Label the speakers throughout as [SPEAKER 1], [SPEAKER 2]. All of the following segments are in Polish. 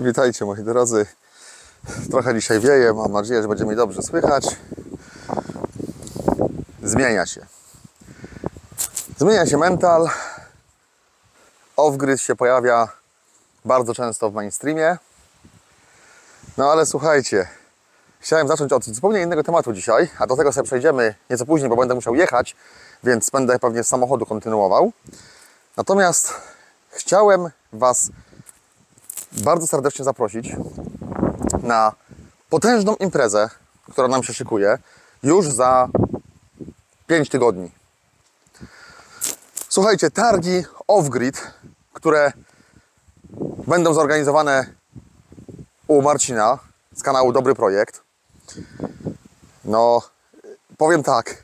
[SPEAKER 1] Witajcie moi drodzy. Trochę dzisiaj wieje, mam nadzieję, że będzie mi dobrze słychać. Zmienia się. Zmienia się mental. Off-grid się pojawia bardzo często w mainstreamie. No ale słuchajcie, chciałem zacząć od zupełnie innego tematu dzisiaj, a do tego sobie przejdziemy nieco później, bo będę musiał jechać, więc będę pewnie z samochodu kontynuował. Natomiast chciałem Was bardzo serdecznie zaprosić na potężną imprezę, która nam się szykuje już za 5 tygodni. Słuchajcie, targi off-grid, które będą zorganizowane u Marcina z kanału Dobry Projekt. No, powiem tak,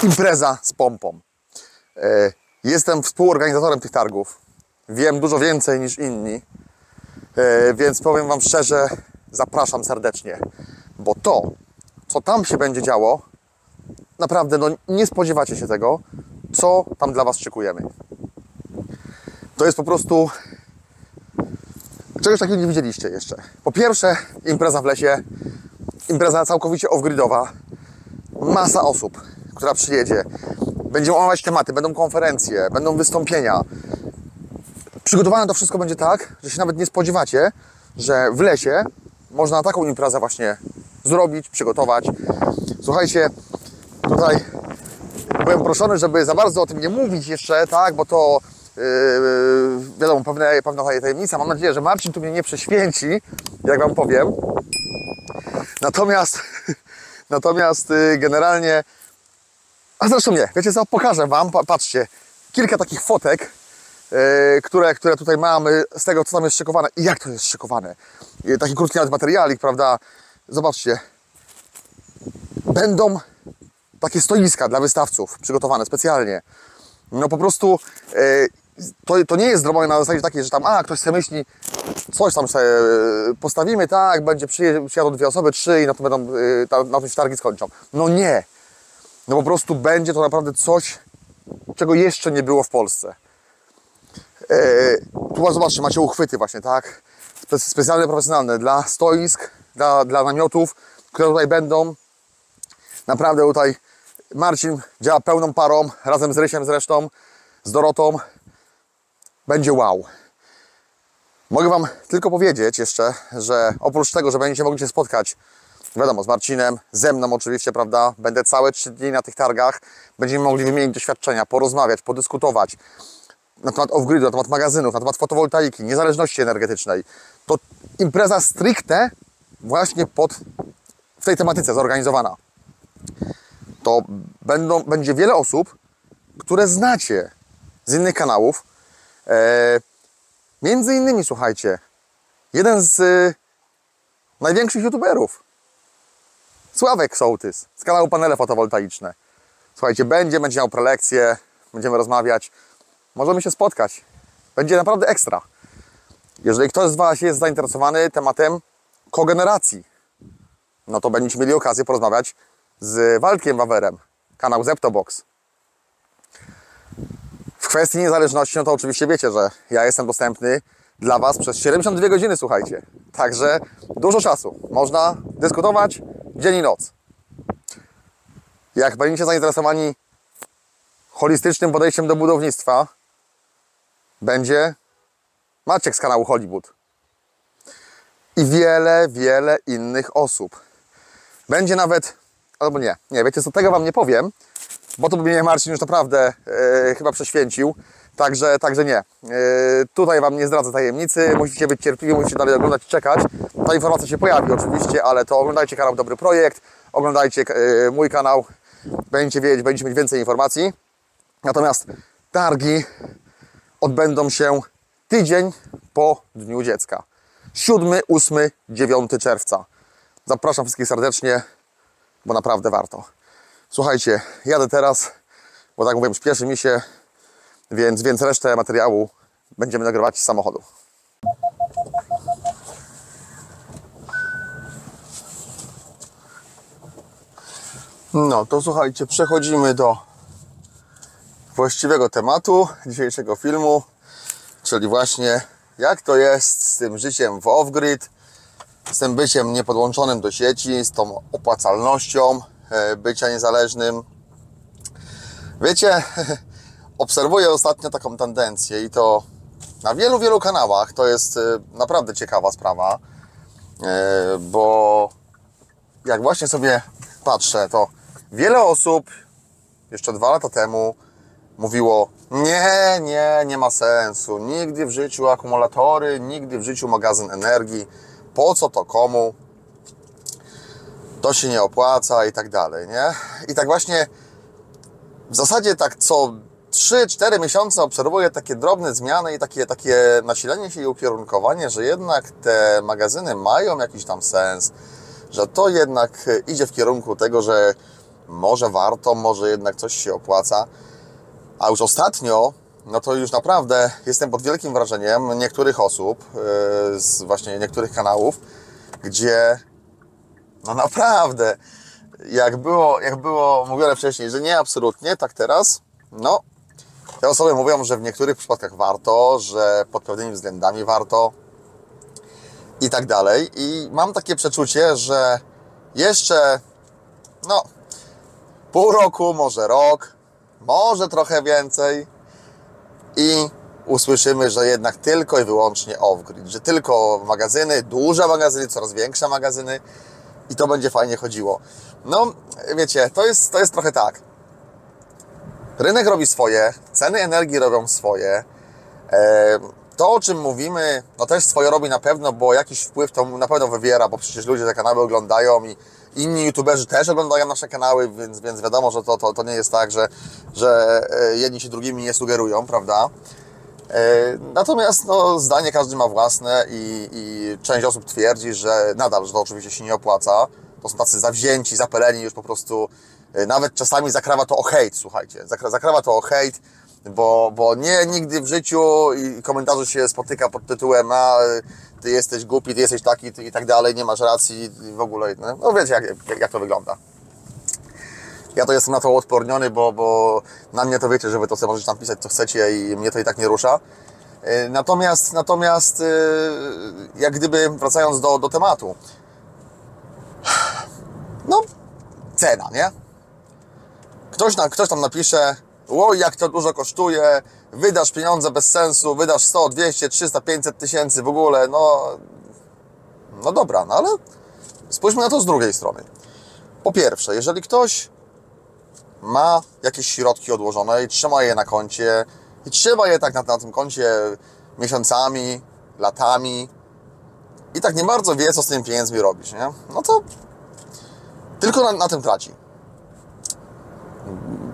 [SPEAKER 1] impreza z pompą. Jestem współorganizatorem tych targów. Wiem dużo więcej niż inni, więc powiem Wam szczerze, zapraszam serdecznie, bo to, co tam się będzie działo, naprawdę no, nie spodziewacie się tego, co tam dla Was szykujemy. To jest po prostu... Czegoś takiego nie widzieliście jeszcze. Po pierwsze, impreza w lesie, impreza całkowicie off-gridowa, masa osób, która przyjedzie. Będziemy omawiać tematy, będą konferencje, będą wystąpienia. Przygotowane to wszystko będzie tak, że się nawet nie spodziewacie, że w lesie można taką imprezę właśnie zrobić, przygotować. Słuchajcie, tutaj byłem proszony, żeby za bardzo o tym nie mówić jeszcze, tak, bo to wiadomo, pewna tajemnica. Mam nadzieję, że Marcin tu mnie nie prześwięci, jak Wam powiem. Natomiast generalnie, a zresztą nie, wiecie co, pokażę Wam, patrzcie, kilka takich fotek, które tutaj mamy z tego, co tam jest szykowane i jak to jest szykowane. Taki krótki nawet materialik, prawda? Zobaczcie, będą takie stoiska dla wystawców przygotowane specjalnie. No po prostu to nie jest zrobione na zasadzie takiej, że tam ktoś sobie myśli, coś tam sobie postawimy, tak, przyjadą 2 osoby, 3 i na to będą na tym się targi skończą. No nie. No po prostu będzie to naprawdę coś, czego jeszcze nie było w Polsce. Tu zobaczcie, macie uchwyty właśnie, tak? Specjalne, profesjonalne dla stoisk, dla namiotów, które tutaj będą. Naprawdę tutaj Marcin działa pełną parą, razem z Rysiem zresztą, z Dorotą. Będzie wow. Mogę Wam tylko powiedzieć jeszcze, że oprócz tego, że będziecie mogli się spotkać, wiadomo, z Marcinem, ze mną oczywiście, prawda? Będę całe 3 dni na tych targach. Będziemy mogli wymienić doświadczenia, porozmawiać, podyskutować na temat off-gridu, na temat magazynów, na temat fotowoltaiki, niezależności energetycznej. To impreza stricte właśnie w tej tematyce zorganizowana. To będzie wiele osób, które znacie z innych kanałów. Między innymi, słuchajcie, jeden z największych youtuberów, Sławek Sołtys, z kanału Panele Fotowoltaiczne. Słuchajcie, będzie miał prelekcje, będziemy rozmawiać, możemy się spotkać. Będzie naprawdę ekstra. Jeżeli ktoś z Was jest zainteresowany tematem kogeneracji, no to będziecie mieli okazję porozmawiać z Waldkiem Wawerem, kanał Zeptobox. W kwestii niezależności, no to oczywiście wiecie, że ja jestem dostępny dla Was przez 72 godziny, słuchajcie. Także dużo czasu. Można dyskutować dzień i noc. Jak będziecie zainteresowani holistycznym podejściem do budownictwa, będzie Maciek z kanału Hollywood. I wiele innych osób. Będzie nawet, albo nie, wiecie co, tego Wam nie powiem, bo to by mnie Marcin już naprawdę chyba prześwięcił. Także nie. Tutaj Wam nie zdradzę tajemnicy. Musicie być cierpliwi, musicie dalej oglądać i czekać. Ta informacja się pojawi oczywiście, ale to oglądajcie kanał Dobry Projekt, oglądajcie mój kanał. Będziecie mieć więcej informacji. Natomiast targi odbędą się tydzień po Dniu Dziecka. 7, 8, 9 czerwca. Zapraszam wszystkich serdecznie, bo naprawdę warto. Słuchajcie, jadę teraz, bo tak mówię, śpieszy mi się, więc resztę materiału będziemy nagrywać z samochodu. No to słuchajcie, przechodzimy do właściwego tematu dzisiejszego filmu, czyli właśnie jak to jest z tym życiem w off-grid, z tym byciem niepodłączonym do sieci, z tą opłacalnością bycia niezależnym. Wiecie, obserwuję ostatnio taką tendencję i to na wielu kanałach. To jest naprawdę ciekawa sprawa, bo jak właśnie sobie patrzę, to wiele osób jeszcze 2 lata temu mówiło: nie ma sensu, nigdy w życiu akumulatory, nigdy w życiu magazyn energii, po co to komu, to się nie opłaca i tak dalej, nie? I tak właśnie w zasadzie tak co 3-4 miesiące obserwuję takie drobne zmiany i takie nasilenie się i ukierunkowanie, że jednak te magazyny mają jakiś tam sens, że to jednak idzie w kierunku tego, że może warto, może jednak coś się opłaca. A już ostatnio, no to już naprawdę jestem pod wielkim wrażeniem niektórych osób, z właśnie niektórych kanałów, gdzie no naprawdę, jak było mówione wcześniej, że nie absolutnie, tak teraz, no te osoby mówią, że w niektórych przypadkach warto, że pod pewnymi względami warto i tak dalej. I mam takie przeczucie, że jeszcze no pół roku, może rok, może trochę więcej i usłyszymy, że jednak tylko i wyłącznie off-grid, że tylko magazyny, duże magazyny, coraz większe magazyny i to będzie fajnie chodziło. No, wiecie, to jest trochę tak. Rynek robi swoje, ceny energii robią swoje. To, o czym mówimy, no też swoje robi na pewno, bo jakiś wpływ to na pewno wywiera, bo przecież ludzie te kanały oglądają i inni youtuberzy też oglądają nasze kanały, więc wiadomo, że to nie jest tak, że jedni się drugimi nie sugerują, prawda? Natomiast no, zdanie każdy ma własne i część osób twierdzi, że nadal, że to oczywiście się nie opłaca. To są tacy zawzięci, zapaleni już po prostu. Nawet czasami zakrawa to o hejt, słuchajcie. Zakrawa to o hejt, bo nie nigdy w życiu i komentarze się spotyka pod tytułem: a ty jesteś głupi, ty jesteś taki i tak dalej, nie masz racji w ogóle. No wiecie jak to wygląda. Ja to jestem na to odporniony, bo na mnie to wiecie, że wy to sobie możecie tam pisać co chcecie i mnie to i tak nie rusza. Natomiast jak gdyby wracając do tematu, no cena, nie? Ktoś tam napisze: oj, jak to dużo kosztuje, wydasz pieniądze bez sensu, wydasz 100, 200, 300, 500 tysięcy w ogóle, no dobra, no ale spójrzmy na to z drugiej strony. Po pierwsze, jeżeli ktoś ma jakieś środki odłożone i trzyma je na koncie i trzyma je tak na tym koncie miesiącami, latami i tak nie bardzo wie, co z tymi pieniędzmi robić, nie? No to tylko na tym traci.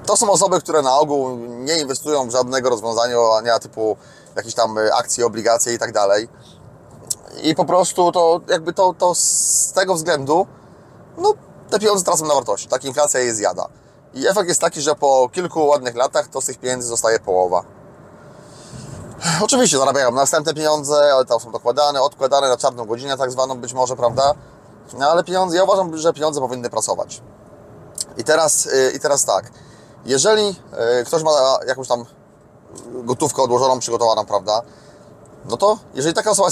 [SPEAKER 1] To są osoby, które na ogół nie inwestują w żadnego rozwiązania typu jakieś tam akcje, obligacje i tak dalej. I po prostu to jakby to z tego względu, no te pieniądze tracą na wartości. Tak inflacja je zjada. I efekt jest taki, że po kilku ładnych latach to z tych pieniędzy zostaje połowa. Oczywiście zarabiają następne pieniądze, ale to są dokładane, odkładane na czarną godzinę tak zwaną być może, prawda? No ale pieniądze, ja uważam, że pieniądze powinny pracować. I teraz tak, jeżeli ktoś ma jakąś tam gotówkę odłożoną, przygotowaną, prawda? No to jeżeli taka osoba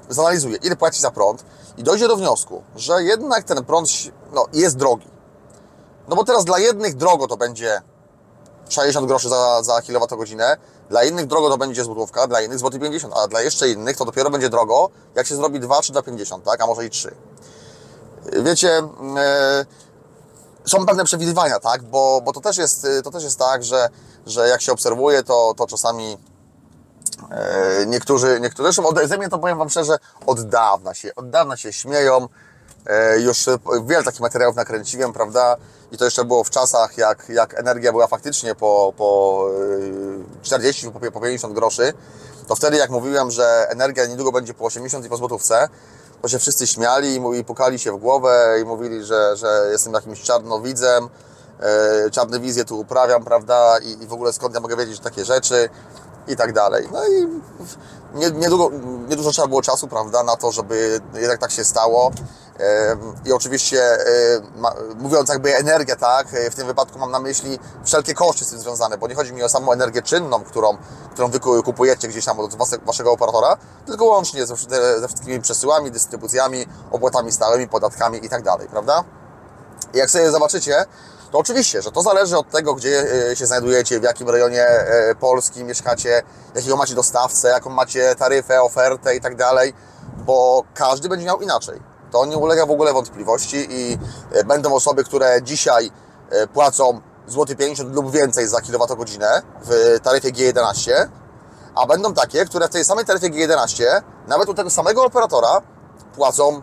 [SPEAKER 1] zanalizuje, ile płaci za prąd i dojdzie do wniosku, że jednak ten prąd no, jest drogi. No bo teraz dla jednych drogo to będzie 60 groszy za kilowatogodzinę, dla innych drogo to będzie złotówka, dla innych złoty 50, a dla jeszcze innych to dopiero będzie drogo, jak się zrobi 2 czy 2,50, tak? A może i 3. Wiecie, są pewne przewidywania, tak? Bo to też jest tak, że jak się obserwuje, to czasami niektórzy, zresztą ode mnie to powiem Wam szczerze, od dawna się śmieją. Już wiele takich materiałów nakręciłem, prawda? I to jeszcze było w czasach, jak energia była faktycznie po 40, po 50 groszy. To wtedy, jak mówiłem, że energia niedługo będzie po 80 i po złotówce, to się wszyscy śmiali i pukali się w głowę i mówili, że jestem jakimś czarnowidzem, czarne wizje tu uprawiam, prawda? I w ogóle skąd ja mogę wiedzieć takie rzeczy i tak dalej. No i niedużo trzeba było czasu, prawda, na to, żeby jednak tak się stało. I oczywiście mówiąc jakby energię, tak, w tym wypadku mam na myśli wszelkie koszty z tym związane, bo nie chodzi mi o samą energię czynną, którą wy kupujecie gdzieś tam od waszego operatora, tylko łącznie ze wszystkimi przesyłami, dystrybucjami, opłatami stałymi, podatkami i tak dalej, prawda? I jak sobie zobaczycie, to oczywiście, że to zależy od tego, gdzie się znajdujecie, w jakim rejonie Polski mieszkacie, jakiego macie dostawcę, jaką macie taryfę, ofertę i tak dalej, bo każdy będzie miał inaczej. To nie ulega w ogóle wątpliwości i będą osoby, które dzisiaj płacą złoty 50 lub więcej za kilowatogodzinę w taryfie G11, a będą takie, które w tej samej taryfie G11, nawet u tego samego operatora, płacą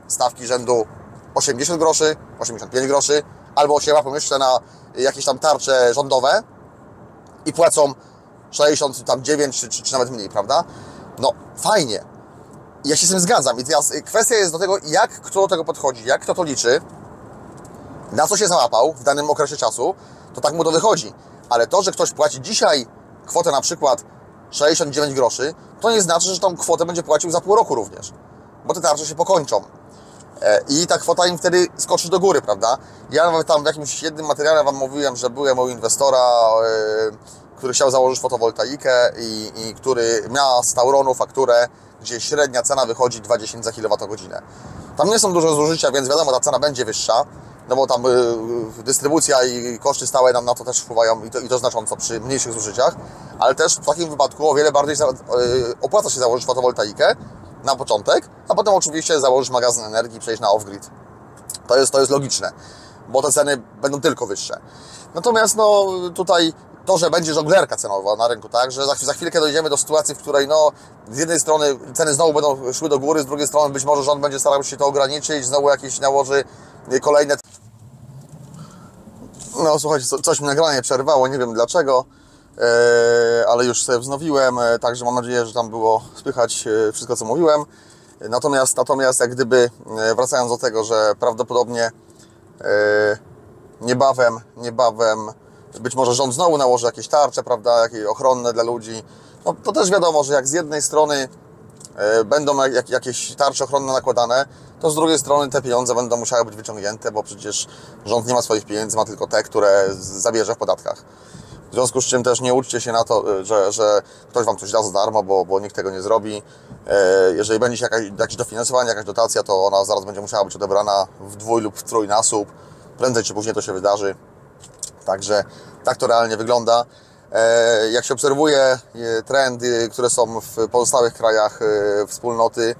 [SPEAKER 1] stawki rzędu 80 groszy, 85 groszy, albo się łapią jeszcze na jakieś tam tarcze rządowe i płacą 69 czy nawet mniej, prawda? No fajnie. Ja się z tym zgadzam i teraz kwestia jest do tego, jak kto do tego podchodzi, jak kto to liczy, na co się załapał w danym okresie czasu, to tak mu to wychodzi. Ale to, że ktoś płaci dzisiaj kwotę na przykład 69 groszy, to nie znaczy, że tą kwotę będzie płacił za pół roku również, bo te tarcze się pokończą. I ta kwota im wtedy skoczy do góry, prawda? Ja nawet tam w jakimś jednym materiale Wam mówiłem, że byłem u inwestora, który chciał założyć fotowoltaikę i który miał z Tauronu fakturę, gdzie średnia cena wychodzi 20 za kilowatogodzinę. Tam nie są duże zużycia, więc wiadomo, ta cena będzie wyższa, no bo tam dystrybucja i koszty stałe nam na to też wpływają i to znacząco przy mniejszych zużyciach, ale też w takim wypadku o wiele bardziej opłaca się założyć fotowoltaikę na początek, a potem oczywiście założyć magazyn energii i przejść na off-grid. To jest logiczne, bo te ceny będą tylko wyższe. Natomiast no tutaj to, że będzie żonglerka cenowa na rynku, tak, że za chwilkę dojdziemy do sytuacji, w której no z jednej strony ceny znowu będą szły do góry, z drugiej strony być może rząd będzie starał się to ograniczyć, znowu jakieś nałoży kolejne... No słuchajcie, coś mi nagranie przerwało, nie wiem dlaczego, ale już sobie wznowiłem, także mam nadzieję, że tam było słychać wszystko, co mówiłem. Natomiast jak gdyby wracając do tego, że prawdopodobnie niebawem być może rząd znowu nałoży jakieś tarcze, prawda, jakieś ochronne dla ludzi, no to też wiadomo, że jak z jednej strony będą jakieś tarcze ochronne nakładane, to z drugiej strony te pieniądze będą musiały być wyciągnięte, bo przecież rząd nie ma swoich pieniędzy, ma tylko te, które zabierze w podatkach. W związku z czym też nie uczcie się na to, że ktoś Wam coś da za darmo, bo nikt tego nie zrobi. Jeżeli będzie jakieś dofinansowanie, jakaś dotacja, to ona zaraz będzie musiała być odebrana w dwój lub w trójnasób. Prędzej czy później to się wydarzy. Także tak to realnie wygląda. Jak się obserwuje trendy, które są w pozostałych krajach wspólnoty,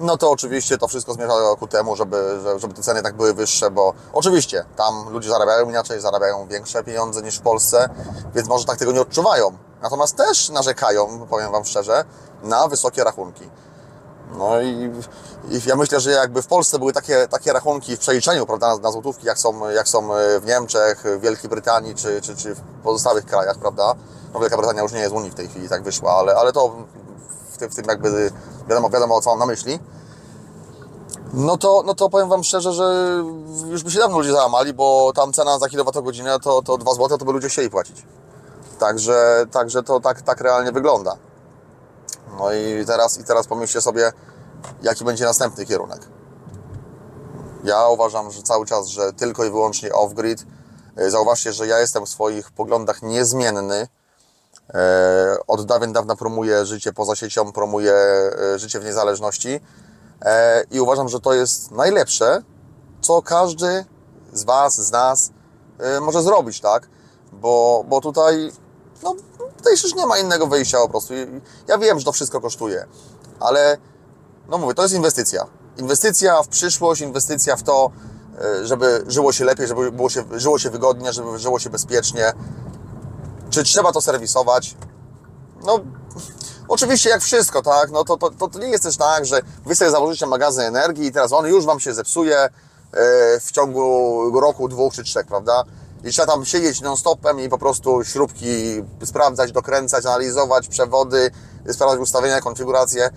[SPEAKER 1] no to oczywiście to wszystko zmierza ku temu, żeby te ceny tak były wyższe, bo oczywiście tam ludzie zarabiają inaczej, zarabiają większe pieniądze niż w Polsce, więc może tak tego nie odczuwają. Natomiast też narzekają, powiem Wam szczerze, na wysokie rachunki. No i ja myślę, że jakby w Polsce były takie rachunki w przeliczeniu, prawda, na złotówki, jak są w Niemczech, w Wielkiej Brytanii czy w pozostałych krajach, prawda. No Wielka Brytania już nie jest z Unii w tej chwili, tak wyszła, ale to w tym jakby wiadomo co mam na myśli. No to powiem Wam szczerze, że już by się dawno ludzie załamali, bo tam cena za kilowatogodzinę to 2 zł, to by ludzie chcieli płacić. Także to tak realnie wygląda. No i teraz pomyślcie sobie, jaki będzie następny kierunek. Ja uważam, że cały czas, że tylko i wyłącznie off-grid. Zauważcie, że ja jestem w swoich poglądach niezmienny. Od dawna promuję życie poza siecią, promuję życie w niezależności i uważam, że to jest najlepsze, co każdy z Was, z nas może zrobić, tak? Bo tutaj, no, tutaj już nie ma innego wyjścia po prostu. Ja wiem, że to wszystko kosztuje, ale no mówię, to jest inwestycja. Inwestycja w przyszłość, inwestycja w to, żeby żyło się lepiej, żeby żyło się wygodnie, żeby żyło się bezpiecznie. Czy trzeba to serwisować? No, oczywiście jak wszystko, tak? No to nie jest też tak, że Wy sobie założycie magazyn energii i teraz on już Wam się zepsuje w ciągu roku, 2 czy 3, prawda? I trzeba tam siedzieć non-stopem i po prostu śrubki sprawdzać, dokręcać, analizować przewody, sprawdzać ustawienia, konfiguracje.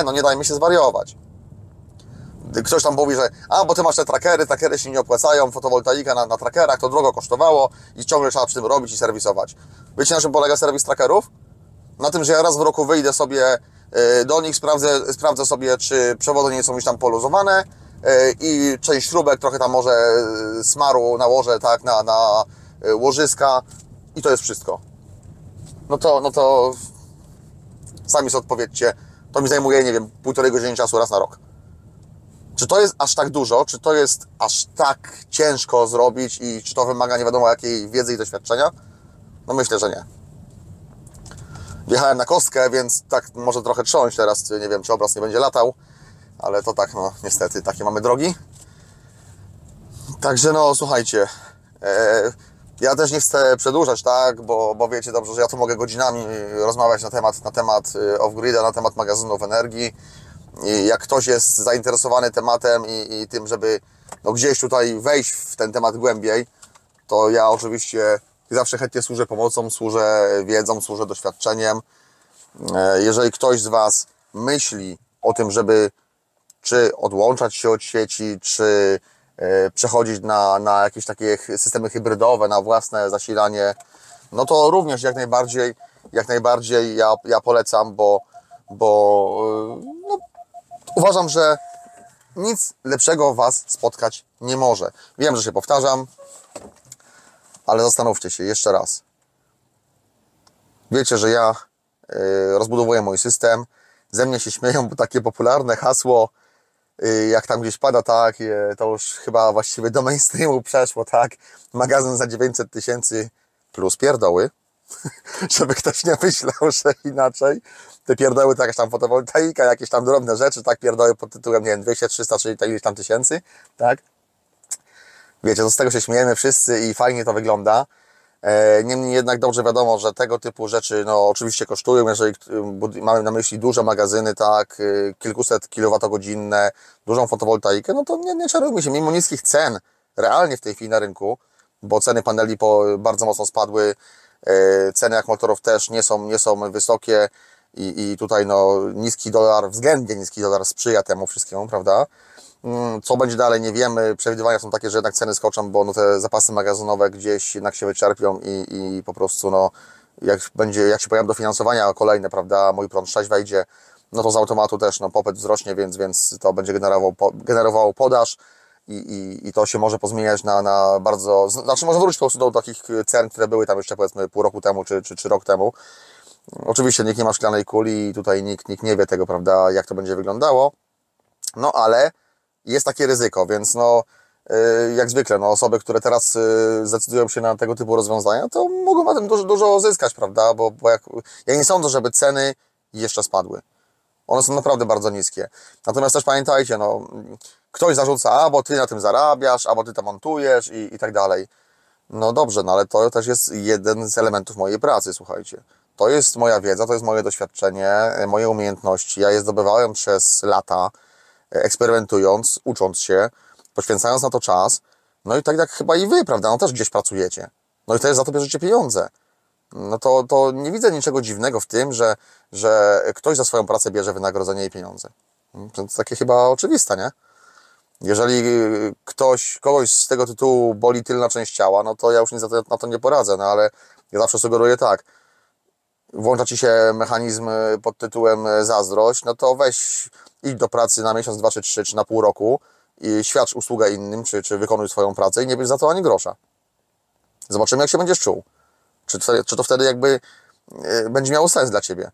[SPEAKER 1] No nie dajmy się zwariować. Ktoś tam mówi, że bo Ty masz te trackery się nie opłacają, fotowoltaika na trackerach, to drogo kosztowało i ciągle trzeba przy tym robić i serwisować. Wiecie, na czym polega serwis trackerów? Na tym, że ja raz w roku wyjdę sobie do nich, sprawdzę sobie, czy przewody nie są już tam poluzowane, i część śrubek, trochę tam może smaru nałożę, tak, na łożyska i to jest wszystko. No to sami sobie odpowiedzcie, to mi zajmuje, nie wiem, 1,5 godziny czasu raz na rok. Czy to jest aż tak dużo, czy to jest aż tak ciężko zrobić i czy to wymaga nie wiadomo jakiej wiedzy i doświadczenia? No myślę, że nie. Wjechałem na kostkę, więc tak może trochę trząść teraz, nie wiem, czy obraz nie będzie latał, ale to tak, no niestety, takie mamy drogi. Także no, słuchajcie, ja też nie chcę przedłużać, tak, bo wiecie dobrze, że ja tu mogę godzinami rozmawiać na temat off-grida, na temat magazynów energii. I jak ktoś jest zainteresowany tematem i tym, żeby no, gdzieś tutaj wejść w ten temat głębiej, to ja oczywiście zawsze chętnie służę pomocą, służę wiedzą, służę doświadczeniem. Jeżeli ktoś z Was myśli o tym, żeby czy odłączać się od sieci, czy przechodzić na jakieś takie systemy hybrydowe, na własne zasilanie, no to również jak najbardziej ja polecam, bo no, uważam, że nic lepszego Was spotkać nie może. Wiem, że się powtarzam, ale zastanówcie się jeszcze raz. Wiecie, że ja rozbudowuję mój system. Ze mnie się śmieją, bo takie popularne hasło, jak tam gdzieś pada, tak, to już chyba właściwie do mainstreamu przeszło, tak, magazyn za 900 000 plus pierdoły, żeby ktoś nie myślał, że inaczej. Te pierdoły to jakaś tam fotowoltaika, jakieś tam drobne rzeczy, tak, pierdoły pod tytułem, nie wiem, 200, 300, czyli ileś tam tysięcy, tak. Wiecie, to z tego się śmiejemy wszyscy i fajnie to wygląda. Niemniej jednak dobrze wiadomo, że tego typu rzeczy no oczywiście kosztują, jeżeli mamy na myśli duże magazyny, tak, kilkuset kilowatogodzinne, dużą fotowoltaikę, no to nie czarujmy się, mimo niskich cen realnie w tej chwili na rynku, bo ceny paneli bardzo mocno spadły, ceny akumulatorów też nie są wysokie i tutaj no niski dolar, względnie niski dolar sprzyja temu wszystkiemu, prawda? Co będzie dalej, nie wiemy. Przewidywania są takie, że jednak ceny skoczą, bo no te zapasy magazynowe gdzieś jednak się wyczerpią i po prostu no, jak się pojawią dofinansowania kolejne, prawda, mój prąd 6 wejdzie, no to z automatu też no, popyt wzrośnie, więc to będzie generowało podaż i to się może pozmieniać na bardzo, znaczy może wrócić po prostu do takich cen, które były tam jeszcze powiedzmy pół roku temu czy rok temu. Oczywiście nikt nie ma szklanej kuli i tutaj nikt nie wie tego, prawda, jak to będzie wyglądało, no ale jest takie ryzyko, więc no, jak zwykle, no, osoby, które teraz zdecydują się na tego typu rozwiązania, to mogą na tym dużo zyskać, prawda, bo ja nie sądzę, żeby ceny jeszcze spadły. One są naprawdę bardzo niskie. Natomiast też pamiętajcie, no, ktoś zarzuca, a bo Ty na tym zarabiasz, a bo Ty to montujesz i tak dalej. No dobrze, no ale to też jest jeden z elementów mojej pracy, słuchajcie. To jest moja wiedza, to jest moje doświadczenie, moje umiejętności. Ja je zdobywałem przez lata, eksperymentując, ucząc się, poświęcając na to czas. No i tak jak chyba i Wy, prawda, no też gdzieś pracujecie. No i też za to bierzecie pieniądze. No to nie widzę niczego dziwnego w tym, że ktoś za swoją pracę bierze wynagrodzenie i pieniądze. To jest takie chyba oczywiste, nie? Jeżeli kogoś z tego tytułu boli tylna część ciała, no to ja już na to nie poradzę, no ale ja zawsze sugeruję tak. Włącza Ci się mechanizm pod tytułem zazdrość, no to idź do pracy na miesiąc, 2 czy 3, czy na pół roku i świadcz usługę innym, czy wykonuj swoją pracę i nie bierz za to ani grosza. Zobaczymy, jak się będziesz czuł. Czy to wtedy jakby będzie miało sens dla Ciebie.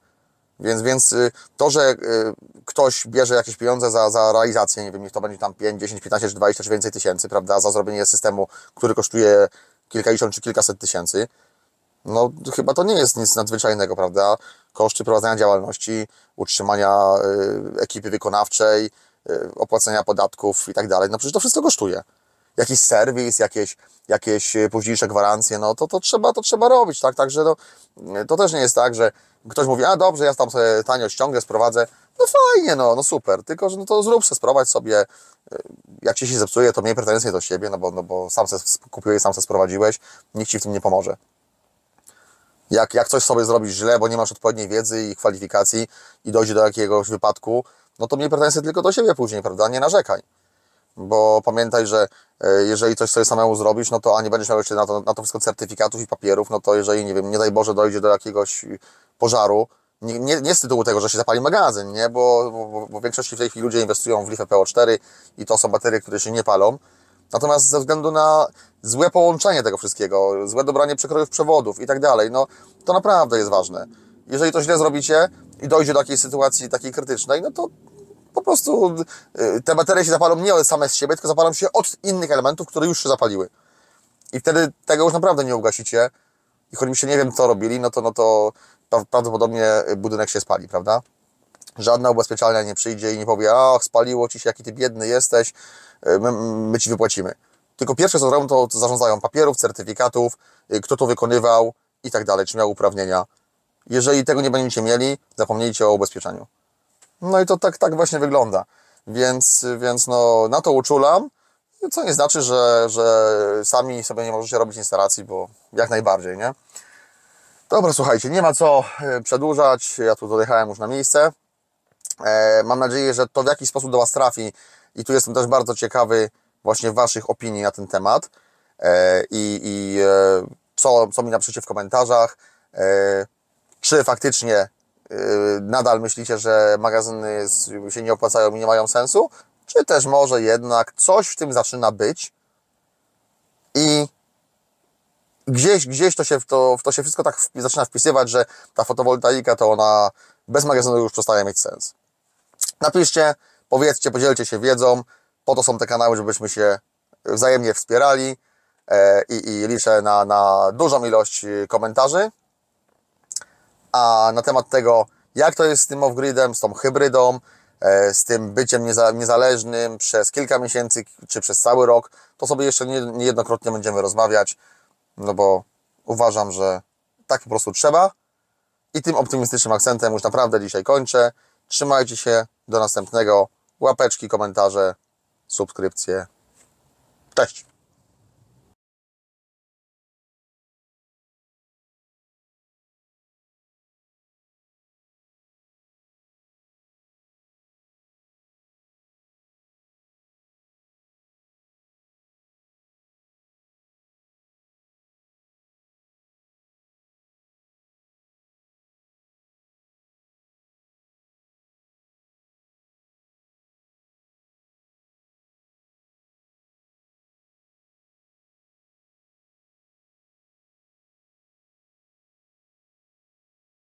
[SPEAKER 1] Więc to, że ktoś bierze jakieś pieniądze za realizację, nie wiem, niech to będzie tam 5, 10, 15 czy 20 czy więcej tysięcy, prawda, za zrobienie systemu, który kosztuje kilkadziesiąt czy kilkaset tysięcy, no chyba to nie jest nic nadzwyczajnego, prawda? Koszty prowadzenia działalności, utrzymania ekipy wykonawczej, opłacenia podatków i tak dalej. No przecież to wszystko kosztuje. Jakiś serwis, jakieś późniejsze gwarancje, no to trzeba robić, tak? Także no, to też nie jest tak, że ktoś mówi, a dobrze, ja tam sobie tanio ściągnę, sprowadzę. No fajnie, no super, tylko że no to zrób se, sprowadź sobie. Jak Ci się zepsuje, to miej pretensje do siebie, no bo sam se kupiłeś, sam se sprowadziłeś, nikt Ci w tym nie pomoże. Jak coś sobie zrobisz źle, bo nie masz odpowiedniej wiedzy i kwalifikacji i dojdzie do jakiegoś wypadku, no to miej pretensje tylko do siebie później, prawda? Nie narzekaj. Bo pamiętaj, że jeżeli coś sobie samemu zrobisz, no to a nie będziesz miał jeszcze na to wszystko certyfikatów i papierów, no to jeżeli, nie wiem, nie daj Boże, dojdzie do jakiegoś pożaru, Nie z tytułu tego, że się zapali magazyn, nie? Bo w większości w tej chwili ludzie inwestują w lifę PO4 i to są baterie, które się nie palą. Natomiast ze względu na złe połączenie tego wszystkiego, złe dobranie przekrojów przewodów i tak dalej, no to naprawdę jest ważne. Jeżeli to źle zrobicie i dojdzie do jakiejś sytuacji takiej krytycznej, no to po prostu te baterie się zapalą nie same z siebie, tylko zapalą się od innych elementów, które już się zapaliły. I wtedy tego już naprawdę nie ugasicie. I choćbyście nie wiem co robili, no to prawdopodobnie budynek się spali, prawda? Żadna ubezpieczalnia nie przyjdzie i nie powie, ach, spaliło ci się, jaki ty biedny jesteś, my ci wypłacimy. Tylko pierwsze co zrobią, to zarządzają papierów, certyfikatów, kto to wykonywał i tak dalej, czy miał uprawnienia. Jeżeli tego nie będziecie mieli, zapomnijcie o ubezpieczeniu. No i to tak właśnie wygląda. Więc no, na to uczulam, co nie znaczy, że sami sobie nie możecie robić instalacji, bo jak najbardziej, nie? Dobra, słuchajcie, nie ma co przedłużać, ja tu dojechałem już na miejsce. Mam nadzieję, że to w jakiś sposób do Was trafi i tu jestem też bardzo ciekawy właśnie Waszych opinii na ten temat co mi napiszecie w komentarzach. Czy faktycznie nadal myślicie, że magazyny się nie opłacają i nie mają sensu? Czy też może jednak coś w tym zaczyna być i gdzieś to się wszystko tak zaczyna wpisywać, że ta fotowoltaika to ona bez magazynu już przestaje mieć sens. Napiszcie, powiedzcie, podzielcie się wiedzą, po to są te kanały, żebyśmy się wzajemnie wspierali i liczę na dużą ilość komentarzy. A na temat tego, jak to jest z tym off-gridem, z tą hybrydą, z tym byciem niezależnym przez kilka miesięcy czy przez cały rok, to sobie jeszcze niejednokrotnie będziemy rozmawiać, no bo uważam, że tak po prostu trzeba. I tym optymistycznym akcentem już naprawdę dzisiaj kończę. Trzymajcie się, do następnego. Łapeczki, komentarze, subskrypcje. Cześć!